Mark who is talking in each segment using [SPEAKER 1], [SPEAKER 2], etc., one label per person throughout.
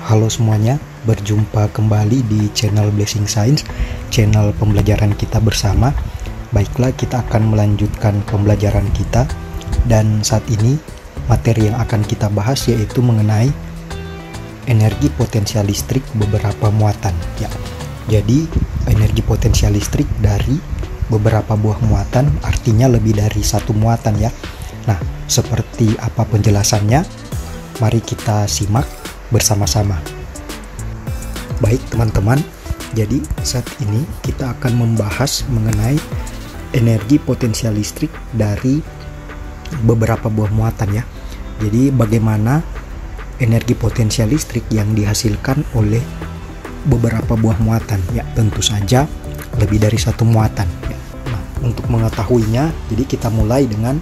[SPEAKER 1] Halo semuanya, berjumpa kembali di channel Blessing Science, channel pembelajaran kita bersama. Baiklah, kita akan melanjutkan pembelajaran kita, dan saat ini materi yang akan kita bahas yaitu mengenai energi potensial listrik beberapa muatan. Ya, jadi energi potensial listrik dari beberapa buah muatan, artinya lebih dari satu muatan ya. Nah, seperti apa penjelasannya? Mari kita simak bersama-sama. Baik teman-teman, jadi saat ini kita akan membahas mengenai energi potensial listrik dari beberapa buah muatan ya. Jadi bagaimana energi potensial listrik yang dihasilkan oleh beberapa buah muatan ya, tentu saja lebih dari satu muatan ya. Nah, untuk mengetahuinya, jadi kita mulai dengan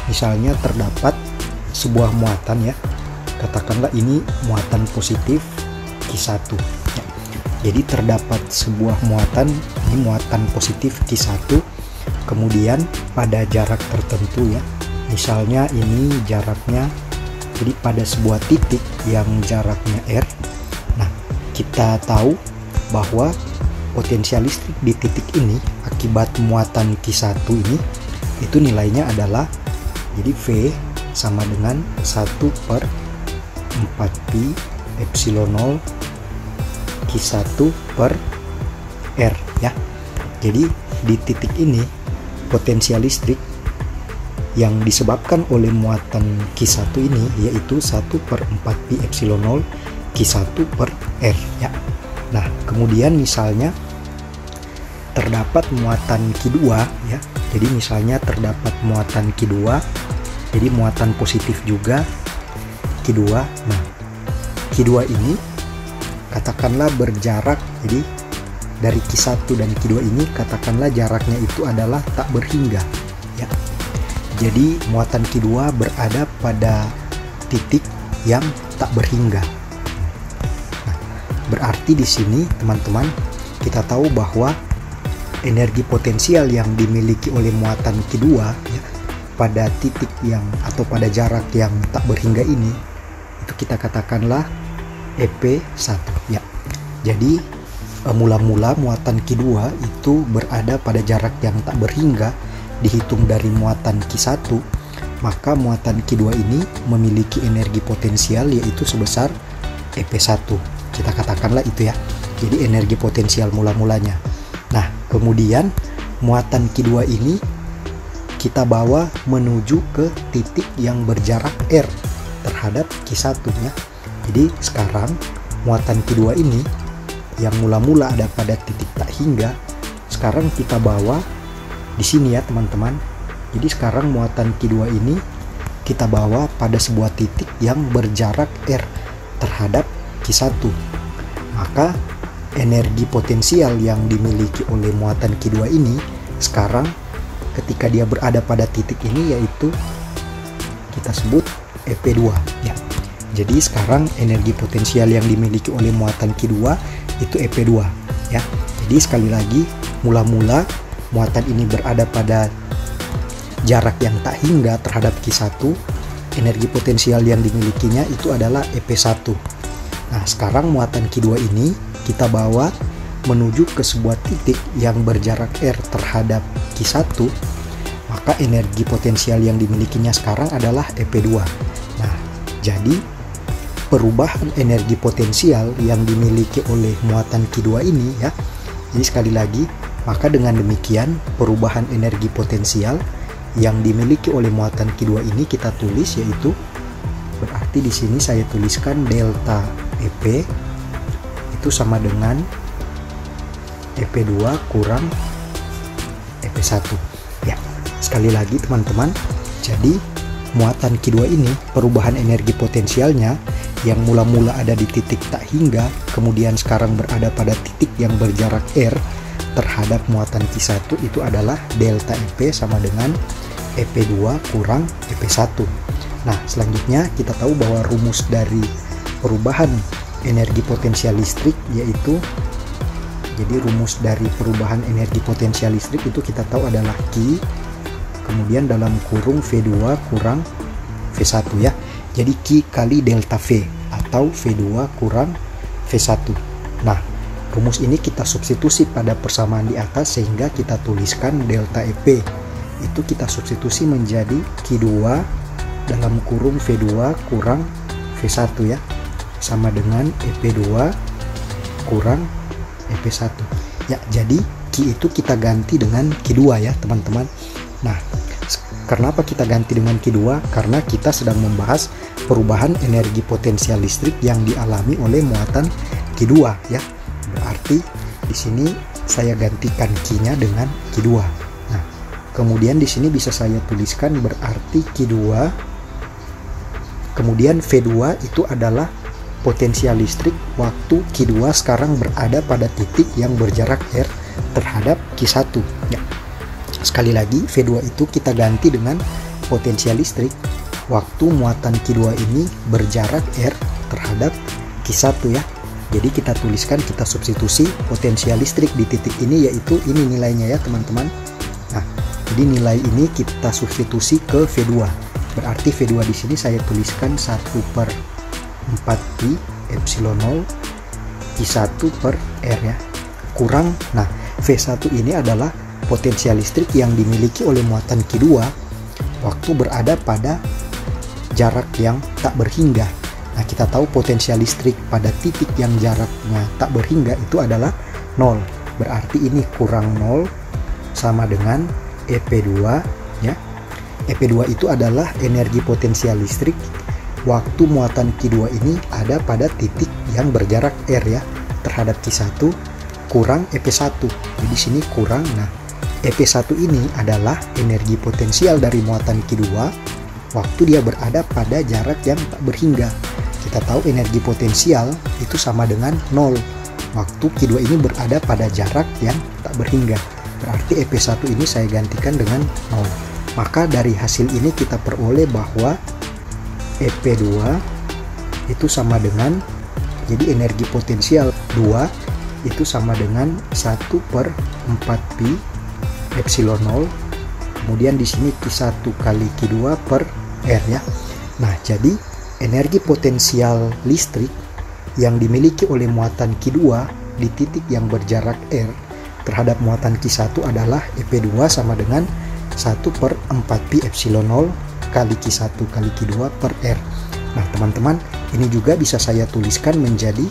[SPEAKER 1] misalnya terdapat sebuah muatan ya. Katakanlah ini muatan positif Q1 ya. Jadi terdapat sebuah muatan, ini muatan positif Q1, kemudian pada jarak tertentu ya, misalnya ini jaraknya, jadi pada sebuah titik yang jaraknya R. Nah, kita tahu bahwa potensial listrik di titik ini akibat muatan Q1 ini itu nilainya adalah, jadi V sama dengan 1/4pi epsilon 0 Q1 per R ya. Jadi di titik ini potensial listrik yang disebabkan oleh muatan Q1 ini yaitu 1/4pi epsilon 0 Q1 per R ya. Nah, kemudian misalnya terdapat muatan Q2 ya. Jadi misalnya terdapat muatan Q2, jadi muatan positif juga Q2. Nah, Q2 ini katakanlah berjarak, jadi dari Q1 dan Q2 ini katakanlah jaraknya itu adalah tak berhingga ya. Jadi muatan Q2 berada pada titik yang tak berhingga. Nah, berarti di sini teman-teman kita tahu bahwa energi potensial yang dimiliki oleh muatan Q2 ya, pada titik yang atau pada jarak yang tak berhingga ini, itu kita katakanlah EP1 ya. Jadi mula-mula muatan Q2 itu berada pada jarak yang tak berhingga dihitung dari muatan Q1, maka muatan Q2 ini memiliki energi potensial yaitu sebesar EP1. Kita katakanlah itu ya. Jadi energi potensial mula-mulanya. Nah, kemudian muatan Q2 ini kita bawa menuju ke titik yang berjarak R terhadap Q1 ya. Jadi sekarang muatan Q2 ini yang mula-mula ada pada titik tak hingga, sekarang kita bawa di sini ya teman-teman. Jadi sekarang muatan Q2 ini kita bawa pada sebuah titik yang berjarak R terhadap Q1. Maka energi potensial yang dimiliki oleh muatan Q2 ini sekarang ketika dia berada pada titik ini yaitu kita sebut EP2 ya. Jadi sekarang energi potensial yang dimiliki oleh muatan Q2 itu EP2 ya. Jadi sekali lagi, mula-mula muatan ini berada pada jarak yang tak hingga terhadap Q1, energi potensial yang dimilikinya itu adalah EP1. Nah, sekarang muatan Q2 ini kita bawa menuju ke sebuah titik yang berjarak R terhadap Q1, maka energi potensial yang dimilikinya sekarang adalah EP2. Nah, jadi perubahan energi potensial yang dimiliki oleh muatan Q2 ini ya. Jadi sekali lagi, maka dengan demikian perubahan energi potensial yang dimiliki oleh muatan Q2 ini kita tulis, yaitu berarti di sini saya tuliskan delta EP itu sama dengan EP2 kurang EP1 ya. Sekali lagi teman-teman, jadi muatan Q2 ini perubahan energi potensialnya yang mula-mula ada di titik tak hingga, kemudian sekarang berada pada titik yang berjarak R terhadap muatan Q1 itu adalah delta EP sama dengan EP2 kurang EP1. Nah, selanjutnya kita tahu bahwa rumus dari perubahan energi potensial listrik yaitu, jadi rumus dari perubahan energi potensial listrik itu kita tahu adalah Q kemudian dalam kurung V2 kurang V1 ya. Jadi Q kali delta V atau V2 kurang V1. Nah, rumus ini kita substitusi pada persamaan di atas sehingga kita tuliskan delta EP. Itu kita substitusi menjadi Q2 dalam kurung V2 kurang V1 ya. Sama dengan EP2 kurang EP1. Ya, jadi Q itu kita ganti dengan Q2 ya teman-teman. Nah, kenapa kita ganti dengan Q2? Karena kita sedang membahas perubahan energi potensial listrik yang dialami oleh muatan Q2 ya. Berarti di sini saya gantikan Q-nya dengan Q2. Nah, kemudian di sini bisa saya tuliskan berarti Q2. Kemudian V2 itu adalah potensial listrik waktu Q2 sekarang berada pada titik yang berjarak R terhadap Q1 ya. Sekali lagi, V2 itu kita ganti dengan potensial listrik waktu muatan Q2 ini berjarak R terhadap Q1 ya. Jadi kita tuliskan, kita substitusi potensial listrik di titik ini, yaitu ini nilainya ya teman-teman. Nah, jadi nilai ini kita substitusi ke V2. Berarti V2 di sini saya tuliskan 1/4pi epsilon 0 Q1 per R ya. Kurang, nah V1 ini adalah potensial listrik yang dimiliki oleh muatan Q2 waktu berada pada jarak yang tak berhingga. Nah, kita tahu potensial listrik pada titik yang jaraknya tak berhingga itu adalah 0. Berarti ini kurang 0 sama dengan EP2 ya. EP2 itu adalah energi potensial listrik waktu muatan Q2 ini ada pada titik yang berjarak R ya terhadap Q1 kurang EP1. Jadi sini kurang. Nah, EP1 ini adalah energi potensial dari muatan Q2 waktu dia berada pada jarak yang tak berhingga. Kita tahu energi potensial itu sama dengan 0 waktu Q2 ini berada pada jarak yang tak berhingga. Berarti EP1 ini saya gantikan dengan 0. Maka dari hasil ini kita peroleh bahwa EP2 itu sama dengan, jadi energi potensial 2 itu sama dengan 1/4pi epsilon 0. Kemudian di sini Q1 kali Q2 per R ya. Nah, jadi energi potensial listrik yang dimiliki oleh muatan Q2 di titik yang berjarak R terhadap muatan Q1 adalah EP2 sama dengan 1/4pi epsilon 0 kali Q1 kali Q2 per R. Nah, teman-teman, ini juga bisa saya tuliskan menjadi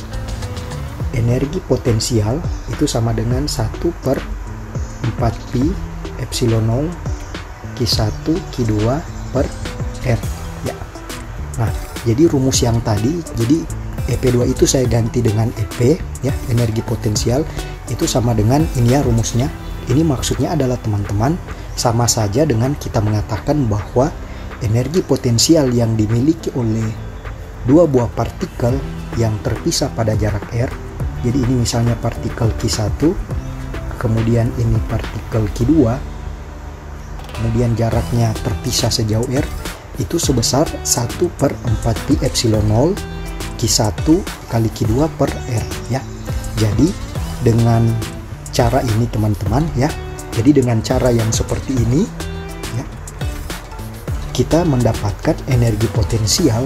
[SPEAKER 1] energi potensial itu sama dengan 1/4pi epsilon 0 Q1 Q2 per R ya. Nah, jadi rumus yang tadi, jadi EP2 itu saya ganti dengan EP ya, energi potensial itu sama dengan ini ya rumusnya. Ini maksudnya adalah teman-teman sama saja dengan kita mengatakan bahwa energi potensial yang dimiliki oleh dua buah partikel yang terpisah pada jarak R. Jadi ini misalnya partikel Q1, kemudian ini partikel Q2, kemudian jaraknya terpisah sejauh R, itu sebesar 1/4pi epsilon 0 Q1 kali Q2 per R ya. Jadi dengan cara ini teman-teman ya, jadi dengan cara yang seperti ini ya, kita mendapatkan energi potensial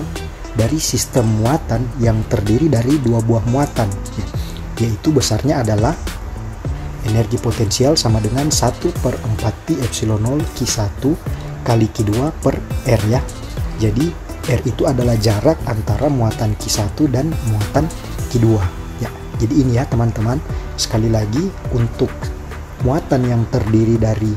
[SPEAKER 1] dari sistem muatan yang terdiri dari dua buah muatan ya, yaitu besarnya adalah energi potensial sama dengan 1/4pi epsilon 0 Q1 kali Q2 per R ya. Jadi R itu adalah jarak antara muatan Q1 dan muatan Q2 ya. Jadi ini ya teman-teman, sekali lagi untuk muatan yang terdiri dari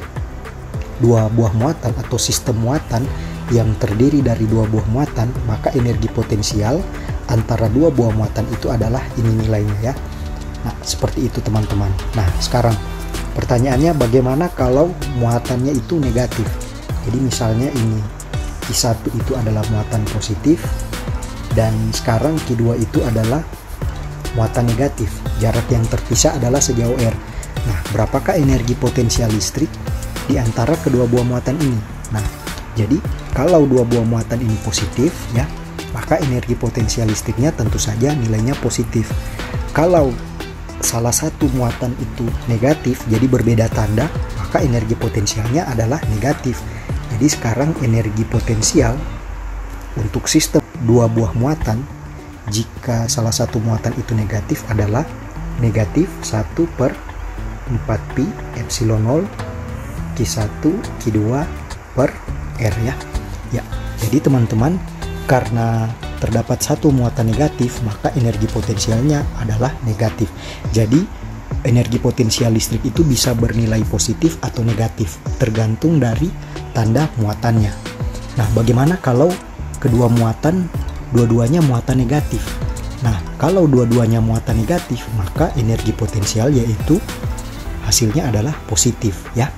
[SPEAKER 1] dua buah muatan atau sistem muatan yang terdiri dari dua buah muatan, maka energi potensial antara dua buah muatan itu adalah ini nilainya ya. Nah, seperti itu teman-teman. Nah, sekarang pertanyaannya bagaimana kalau muatannya itu negatif? Jadi misalnya ini Q1 itu adalah muatan positif dan sekarang Q2 itu adalah muatan negatif. Jarak yang terpisah adalah sejauh R. Nah, berapakah energi potensial listrik di antara kedua buah muatan ini? Nah, jadi kalau dua buah muatan ini positif ya, maka energi potensial listriknya tentu saja nilainya positif. Kalau salah satu muatan itu negatif, jadi berbeda tanda, maka energi potensialnya adalah negatif. Jadi sekarang energi potensial untuk sistem dua buah muatan jika salah satu muatan itu negatif adalah negatif 1/4pi epsilon 0 Q1 Q2 per R ya. Jadi teman-teman, karena terdapat satu muatan negatif, maka energi potensialnya adalah negatif. Jadi energi potensial listrik itu bisa bernilai positif atau negatif, tergantung dari tanda muatannya. Nah, bagaimana kalau kedua muatan dua-duanya muatan negatif? Nah, kalau dua-duanya muatan negatif, maka energi potensial yaitu hasilnya adalah positif ya.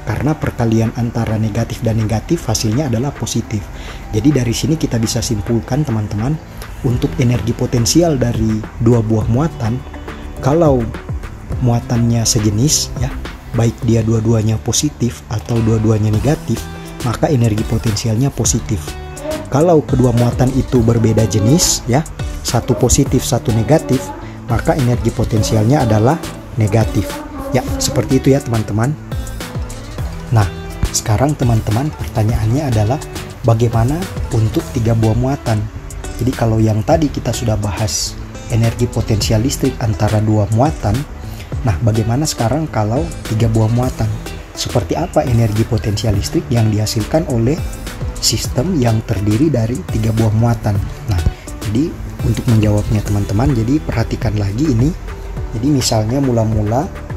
[SPEAKER 1] Karena perkalian antara negatif dan negatif hasilnya adalah positif. Jadi dari sini kita bisa simpulkan teman-teman, untuk energi potensial dari dua buah muatan, kalau muatannya sejenis ya, baik dia dua-duanya positif atau dua-duanya negatif, maka energi potensialnya positif. Kalau kedua muatan itu berbeda jenis ya, satu positif satu negatif, maka energi potensialnya adalah negatif. Ya, seperti itu ya teman-teman. Nah, sekarang teman-teman, pertanyaannya adalah bagaimana untuk tiga buah muatan? Jadi kalau yang tadi kita sudah bahas energi potensial listrik antara dua muatan, nah bagaimana sekarang kalau tiga buah muatan? Seperti apa energi potensial listrik yang dihasilkan oleh sistem yang terdiri dari tiga buah muatan? Nah, jadi untuk menjawabnya teman-teman, jadi perhatikan lagi ini. Jadi misalnya mula-mula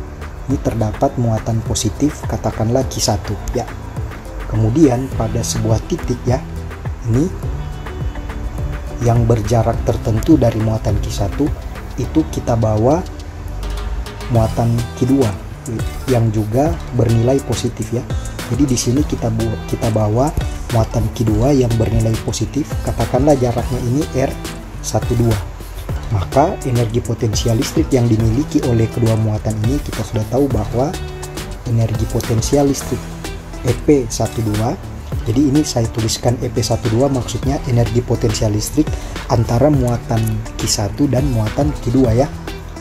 [SPEAKER 1] ini terdapat muatan positif, katakanlah Q1 ya. Kemudian pada sebuah titik ya, ini yang berjarak tertentu dari muatan Q1 itu kita bawa muatan Q2 yang juga bernilai positif ya. Jadi di sini kita bawa muatan Q2 yang bernilai positif, katakanlah jaraknya ini R12. Maka energi potensial listrik yang dimiliki oleh kedua muatan ini, kita sudah tahu bahwa energi potensial listrik EP12. Jadi ini saya tuliskan EP12, maksudnya energi potensial listrik antara muatan Q1 dan muatan Q2 ya.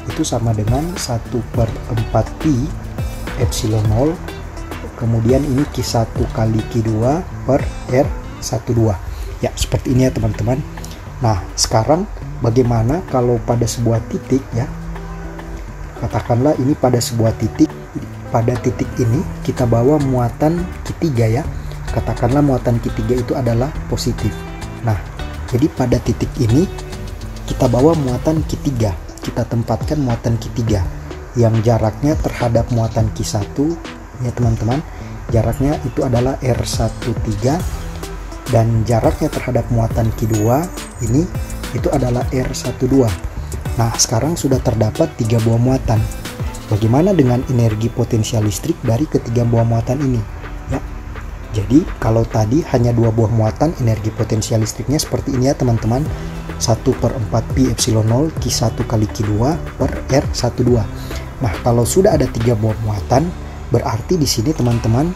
[SPEAKER 1] Itu sama dengan 1/4pi epsilon 0. Kemudian ini Q1 kali Q2 per R12. Ya, seperti ini ya teman-teman. Nah, sekarang bagaimana kalau pada sebuah titik ya, katakanlah ini pada sebuah titik, pada titik ini kita bawa muatan Q3 ya, katakanlah muatan Q3 itu adalah positif. Nah, jadi pada titik ini kita bawa muatan Q3, kita tempatkan muatan Q3 yang jaraknya terhadap muatan Q1 ya teman-teman, jaraknya itu adalah R13, dan jaraknya terhadap muatan Q2 ini itu adalah R12. Nah, sekarang sudah terdapat tiga buah muatan. Bagaimana dengan energi potensial listrik dari ketiga buah muatan ini? Ya, jadi kalau tadi hanya dua buah muatan, energi potensial listriknya seperti ini ya teman-teman, 1/4pi epsilon 0 Q1 kali Q2 per R12. Nah, kalau sudah ada tiga buah muatan, berarti di sini teman-teman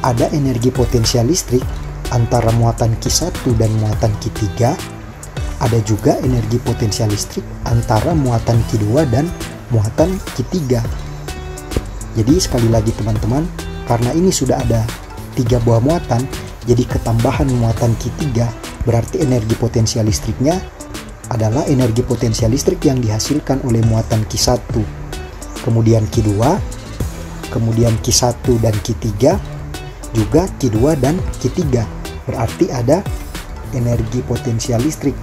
[SPEAKER 1] ada energi potensial listrik antara muatan Q1 dan muatan Q3. Ada juga energi potensial listrik antara muatan Q2 dan muatan Q3. Jadi sekali lagi teman-teman, karena ini sudah ada tiga buah muatan, jadi ketambahan muatan Q3 berarti energi potensial listriknya adalah energi potensial listrik yang dihasilkan oleh muatan Q1, kemudian Q2, kemudian Q1 dan Q3, juga Q2 dan Q3. Berarti ada energi potensial listrik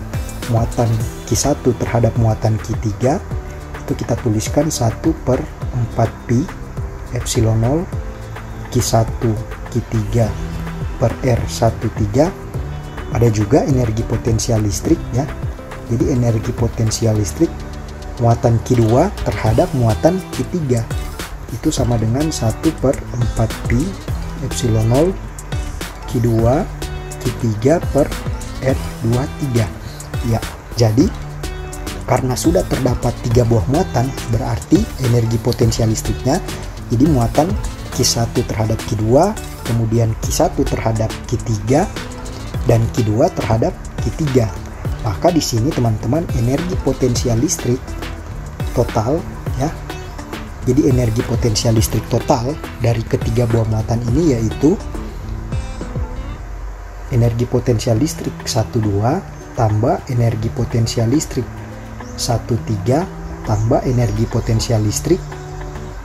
[SPEAKER 1] muatan Q1 terhadap muatan Q3, itu kita tuliskan 1/4pi epsilon 0 Q1 Q3 per R13. Ada juga energi potensial listrik ya. Jadi energi potensial listrik muatan Q2 terhadap muatan Q3 itu sama dengan 1/4pi epsilon 0 Q2 Q3 per R23. Ya, jadi karena sudah terdapat tiga buah muatan, berarti energi potensial listriknya jadi muatan Q1 terhadap Q2, kemudian Q1 terhadap Q3, dan Q2 terhadap Q3. Maka di sini teman-teman energi potensial listrik total ya. Jadi energi potensial listrik total dari ketiga buah muatan ini yaitu energi potensial listrik 12 tambah energi potensial listrik 13 tambah energi potensial listrik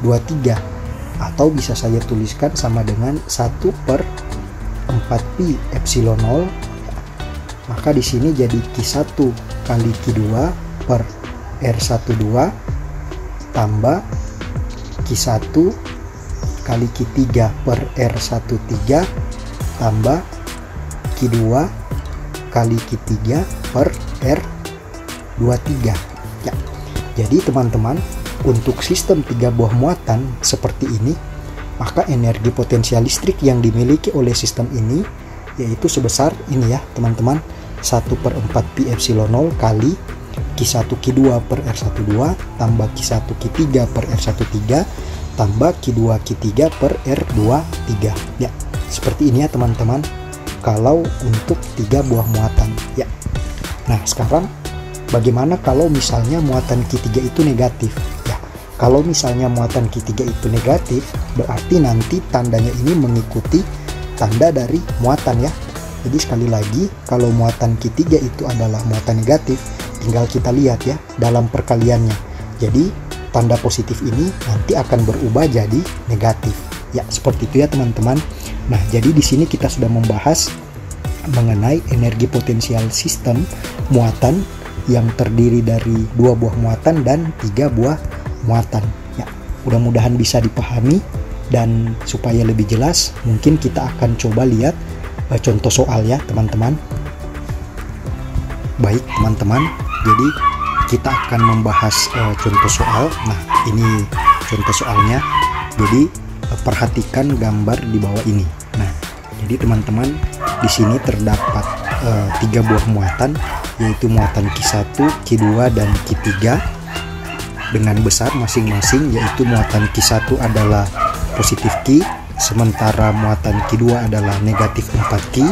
[SPEAKER 1] 23, atau bisa saya tuliskan sama dengan 1/4pi epsilon 0. Maka di sini jadi Q1 kali Q2 per R12 tambah Q1 kali Q3 per R13 tambah Q2 kali Q3 per R23 ya. Jadi teman-teman, untuk sistem 3 buah muatan seperti ini, maka energi potensial listrik yang dimiliki oleh sistem ini yaitu sebesar ini ya teman-teman, 1/4pi epsilon 0 kali Q1 Q2 per R12 tambah Q1 Q3 per R13 tambah Q2 Q3 per R23 ya. Seperti ini ya teman-teman, kalau untuk 3 buah muatan ya. Nah sekarang bagaimana kalau misalnya muatan Q3 itu negatif ya? Kalau misalnya muatan Q3 itu negatif, berarti nanti tandanya ini mengikuti tanda dari muatan ya. Jadi sekali lagi, kalau muatan Q3 itu adalah muatan negatif, tinggal kita lihat ya dalam perkaliannya. Jadi tanda positif ini nanti akan berubah jadi negatif ya, seperti itu ya teman-teman. Nah jadi di sini kita sudah membahas mengenai energi potensial sistem muatan yang terdiri dari 2 buah muatan dan 3 buah muatan ya. Mudah-mudahan bisa dipahami, dan supaya lebih jelas mungkin kita akan coba lihat contoh soal ya teman-teman. Baik teman-teman, jadi kita akan membahas contoh soal. Nah ini contoh soalnya, jadi perhatikan gambar di bawah ini. Nah jadi teman-teman, di sini terdapat 3 buah muatan, yaitu muatan Q1, Q2, dan Q3 dengan besar masing-masing, yaitu muatan Q1 adalah positif Q, sementara muatan Q2 adalah negatif 4Q,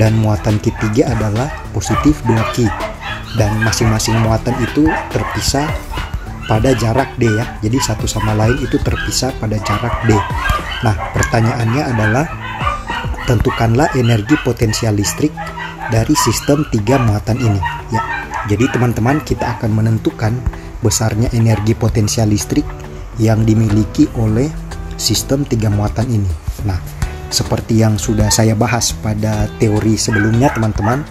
[SPEAKER 1] dan muatan Q3 adalah positif 2Q. Dan masing-masing muatan itu terpisah pada jarak D ya, jadi satu sama lain itu terpisah pada jarak D. Nah pertanyaannya adalah tentukanlah energi potensial listrik dari sistem 3 muatan ini ya. Jadi teman-teman, kita akan menentukan besarnya energi potensial listrik yang dimiliki oleh sistem 3 muatan ini. Nah seperti yang sudah saya bahas pada teori sebelumnya teman-teman,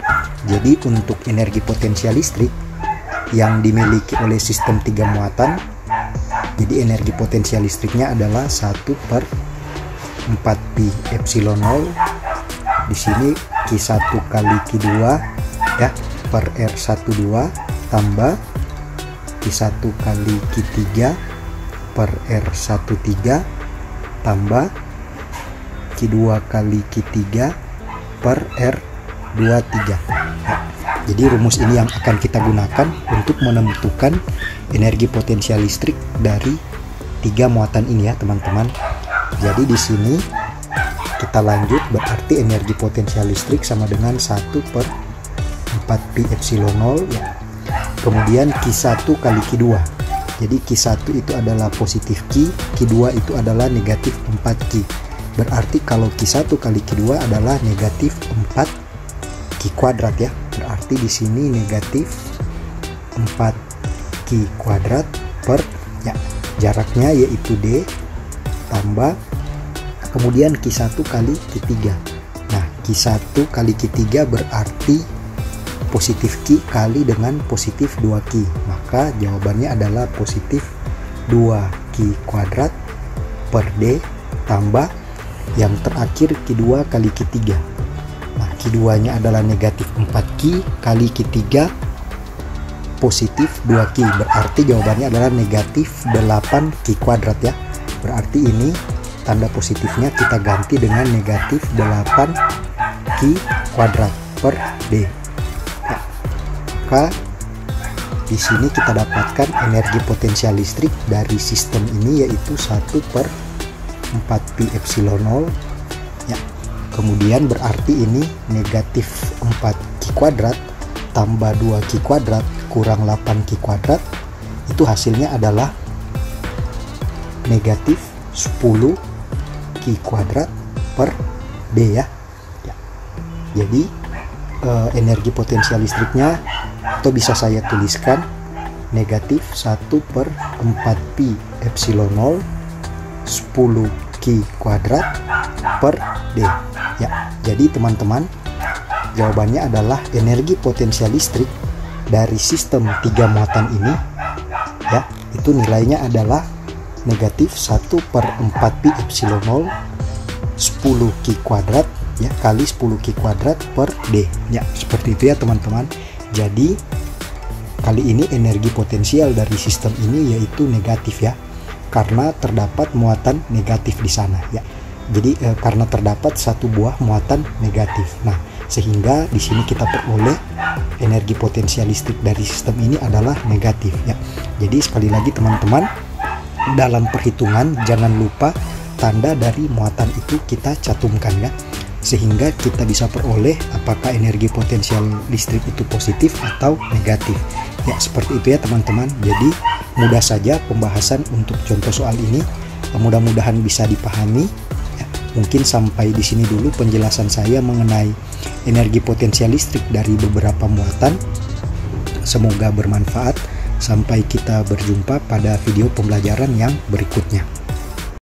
[SPEAKER 1] jadi untuk energi potensial listrik yang dimiliki oleh sistem 3 muatan, jadi energi potensial listriknya adalah 1/4pi epsilon 0. Di sini Q1 kali Q2 ya per R12 tambah Q1 kali Q3 per R13 tambah Q2 kali Q3 per R23 ya. Jadi rumus ini yang akan kita gunakan untuk menentukan energi potensial listrik dari 3 muatan ini ya teman-teman. Jadi di sini kita lanjut, berarti energi potensial listrik sama dengan 1/4pi epsilon 0 ya. Kemudian Q1 kali Q2. Jadi Q1 itu adalah positif Q, Q2 itu adalah negatif 4Q. Berarti kalau Q1 kali Q2 adalah negatif 4Q kuadrat ya. Berarti di sini negatif 4Q kuadrat per ya, jaraknya yaitu D tambah kemudian Q1 kali Q3. Nah Q1 kali Q3 berarti positif Q kali dengan positif 2Q, maka jawabannya adalah positif 2Q kuadrat per D tambah yang terakhir Q2 kali Q3. Nah Q2 nya adalah negatif 4Q kali Q3 positif 2Q, berarti jawabannya adalah negatif 8Q kuadrat ya. Berarti ini tanda positifnya kita ganti dengan negatif 8Q kuadrat per D. Nah, maka di sini kita dapatkan energi potensial listrik dari sistem ini yaitu 1/4pi epsilon 0 ya. Kemudian berarti ini negatif 4Q kuadrat tambah 2Q kuadrat kurang 8Q kuadrat, itu hasilnya adalah negatif 10Q kuadrat per D ya. Jadi energi potensial listriknya, atau bisa saya tuliskan negatif 1/4pi epsilon 0 10 Q kuadrat per D ya. Jadi teman-teman, jawabannya adalah energi potensial listrik dari sistem 3 muatan ini ya, itu nilainya adalah negatif 1/4pi epsilon 0 10 Q kuadrat ya kali 10 Q kuadrat per D ya. Seperti itu ya teman-teman. Jadi kali ini energi potensial dari sistem ini yaitu negatif ya, karena terdapat muatan negatif di sana ya. Jadi karena terdapat satu buah muatan negatif. Nah, sehingga di sini kita peroleh energi potensial listrik dari sistem ini adalah negatif ya. Jadi sekali lagi teman-teman, dalam perhitungan jangan lupa tanda dari muatan itu kita cantumkan ya, sehingga kita bisa peroleh apakah energi potensial listrik itu positif atau negatif ya. Seperti itu ya teman-teman. Jadi mudah saja pembahasan untuk contoh soal ini, mudah-mudahan bisa dipahami ya. Mungkin sampai di sini dulu penjelasan saya mengenai energi potensial listrik dari beberapa muatan. Semoga bermanfaat. Sampai kita berjumpa pada video pembelajaran yang berikutnya.